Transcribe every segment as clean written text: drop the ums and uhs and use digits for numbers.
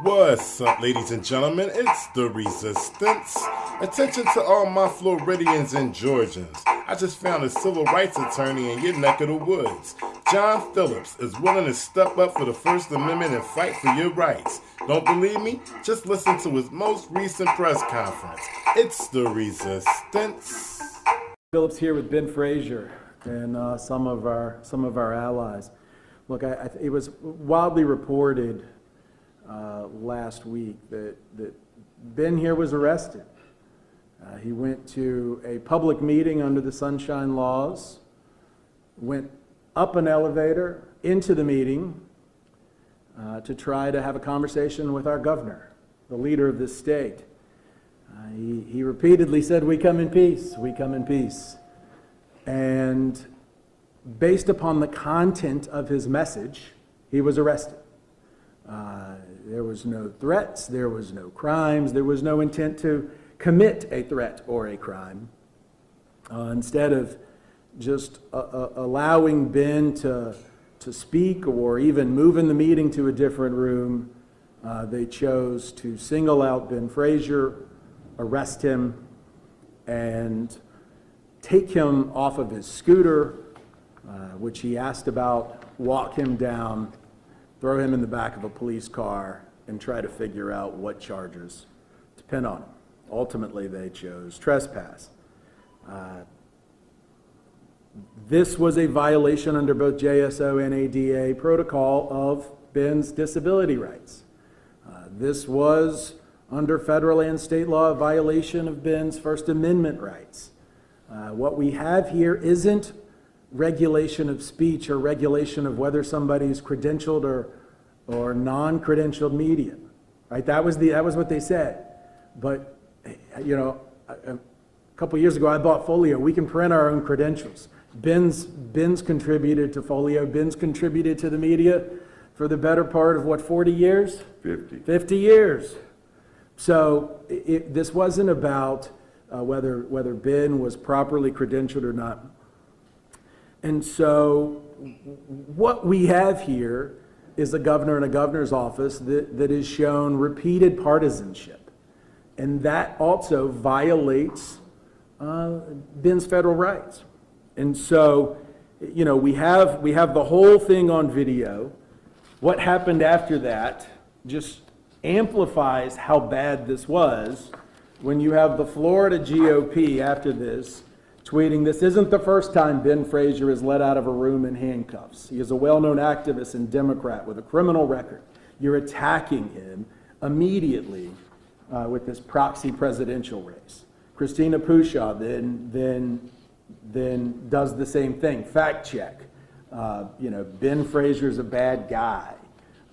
What's up, ladies and gentlemen? It's the Resistance. Attention to all my Floridians and Georgians. I just found a civil rights attorney in your neck of the woods. John Phillips is willing to step up for the First Amendment and fight for your rights. Don't believe me? Just listen to his most recent press conference. It's the Resistance. Phillips here with Ben Frazier and some of our allies. Look, it was widely reported last week that Ben here was arrested. He went to a public meeting under the Sunshine Laws, went up an elevator into the meeting to try to have a conversation with our governor, the leader of this state. He repeatedly said, "We come in peace, we come in peace." And based upon the content of his message, he was arrested. There was no threats, there was no crimes, there was no intent to commit a threat or a crime. Instead of just allowing Ben to speak or even moving the meeting to a different room, they chose to single out Ben Frazier, arrest him, and take him off of his scooter, which he asked about, walk him down, throw him in the back of a police car, and try to figure out what charges to pin on him. Ultimately, they chose trespass. This was a violation under both JSO and ADA protocol of Ben's disability rights. This was, under federal and state law, a violation of Ben's First Amendment rights. What we have here isn't regulation of speech or regulation of whether somebody's credentialed or non-credentialed media, right? That was what they said. But you know, a couple years ago, I bought Folio. We can print our own credentials. Ben's contributed to Folio. Ben's contributed to the media for the better part of what, 40 years? 50 years. So this wasn't about whether Ben was properly credentialed or not. And so what we have here is a governor and a governor's office that has shown repeated partisanship. And that also violates Ben's federal rights. And so, you know, we have the whole thing on video. What happened after that just amplifies how bad this was when you have the Florida GOP after this tweeting, "This isn't the first time Ben Frazier is let out of a room in handcuffs. He is a well-known activist and Democrat with a criminal record. You're attacking him immediately with this proxy presidential race." Christina Pushaw then does the same thing. Fact check. You know, Ben Frazier is a bad guy.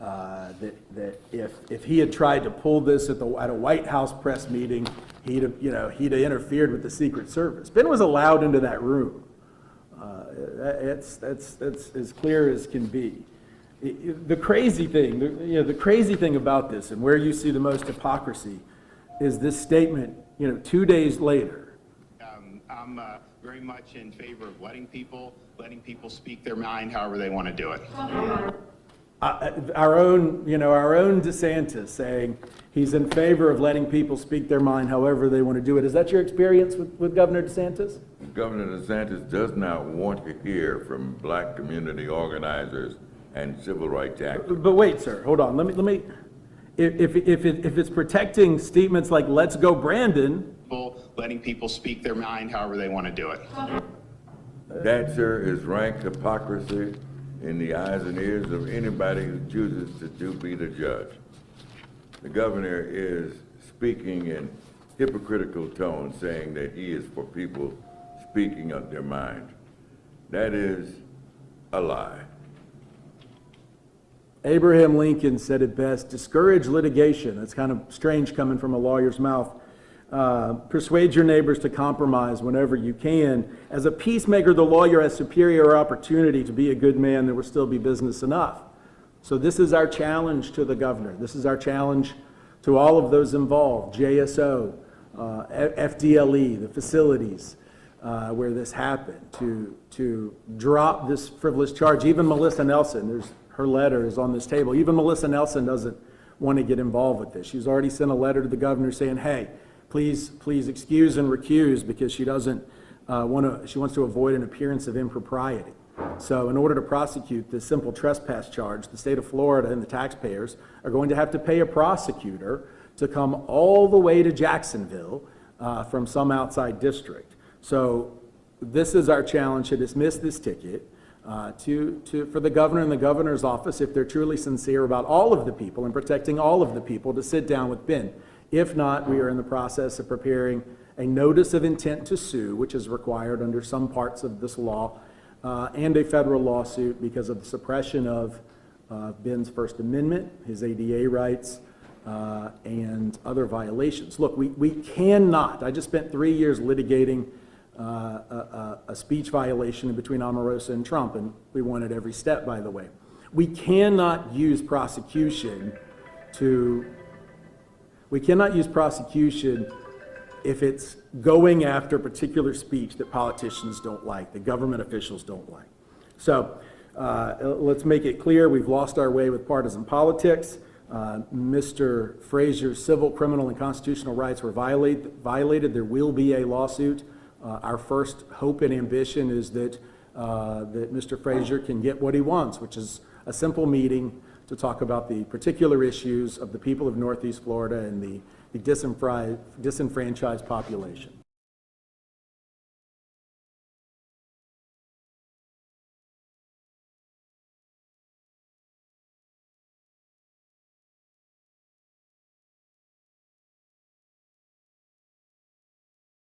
That if he had tried to pull this at a White House press meeting, he'd have interfered with the Secret Service. Ben was allowed into that room. That's as clear as can be. The crazy thing about this, and where you see the most hypocrisy, is this statement. 2 days later. I'm very much in favor of letting people speak their mind however they want to do it. Our own DeSantis saying he's in favor of letting people speak their mind however they want to do it. Is that your experience with Governor DeSantis? Governor DeSantis does not want to hear from black community organizers and civil rights activists. But wait, sir, hold on. Let me. If it's protecting statements like "Let's go, Brandon," letting people speak their mind however they want to do it. That, sir, is rank hypocrisy in the eyes and ears of anybody who chooses to be the judge. The governor is speaking in hypocritical tone, saying that he is for people speaking of their mind. That is a lie. Abraham Lincoln said it best: discourage litigation. That's kind of strange coming from a lawyer's mouth. Persuade your neighbors to compromise whenever you can. As a peacemaker, the lawyer has superior opportunity. To be a good man, there will still be business enough. So this is our challenge to the governor. This is our challenge to all of those involved, JSO, FDLE, the facilities where this happened, to drop this frivolous charge. Even Melissa Nelson, her letter is on this table. Even Melissa Nelson doesn't want to get involved with this. She's already sent a letter to the governor saying, hey, please excuse and recuse because she doesn't she wants to avoid an appearance of impropriety. So in order to prosecute this simple trespass charge, the state of Florida and the taxpayers are going to have to pay a prosecutor to come all the way to Jacksonville from some outside district. So this is our challenge, to dismiss this ticket for the governor and the governor's office, if they're truly sincere about all of the people and protecting all of the people, to sit down with Ben. If not, we are in the process of preparing a notice of intent to sue, which is required under some parts of this law, and a federal lawsuit because of the suppression of Ben's First Amendment, his ADA rights, and other violations. Look, we cannot, I just spent 3 years litigating a speech violation between Omarosa and Trump, and we won at every step, by the way. We cannot use prosecution if it's going after particular speech that politicians don't like, that government officials don't like. So let's make it clear, we've lost our way with partisan politics. Mr. Frazier's civil, criminal, and constitutional rights were violated. There will be a lawsuit. Our first hope and ambition is that Mr. Frazier can get what he wants, which is a simple meeting to talk about the particular issues of the people of Northeast Florida and the disenfranchised population.